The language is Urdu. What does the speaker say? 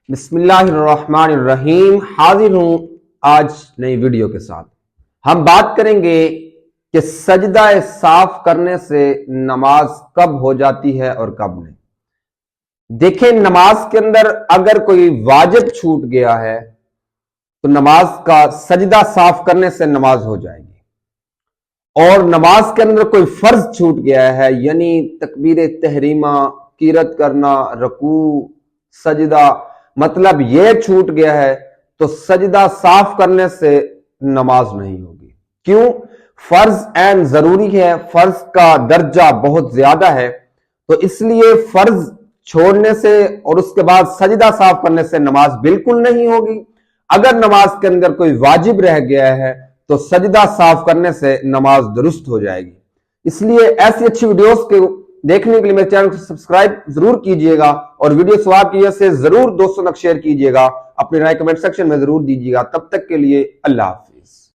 بسم اللہ الرحمن الرحیم، حاضر ہوں آج نئی ویڈیو کے ساتھ۔ ہم بات کریں گے کہ سجدہ صاف کرنے سے نماز کب ہو جاتی ہے اور کب نہیں۔ دیکھیں، نماز کے اندر اگر کوئی واجب چھوٹ گیا ہے تو نماز کا سجدہ صاف کرنے سے نماز ہو جائے گی، اور نماز کے اندر کوئی فرض چھوٹ گیا ہے، یعنی تکبیر تحریمہ، قرات کرنا، رکوع، سجدہ، مطلب یہ چھوٹ گیا ہے تو سجدہ صاف کرنے سے نماز نہیں ہوگی۔ کیوں؟ فرض عین ضروری ہے، فرض کا درجہ بہت زیادہ ہے، تو اس لیے فرض چھوڑنے سے اور اس کے بعد سجدہ صاف کرنے سے نماز بالکل نہیں ہوگی۔ اگر نماز کے اندر کوئی واجب رہ گیا ہے تو سجدہ صاف کرنے سے نماز درست ہو جائے گی۔ اس لیے ایسی اچھی ویڈیوز کے دیکھنے کے لیے میرے چینل کو سبسکرائب ضرور کیجئے گا، اور ویڈیو ثواب کی وجہ سے ضرور دوستوں تک شیئر کیجئے گا، اپنی رائے کمنٹ سیکشن میں ضرور دیجئے گا۔ تب تک کے لیے اللہ حافظ۔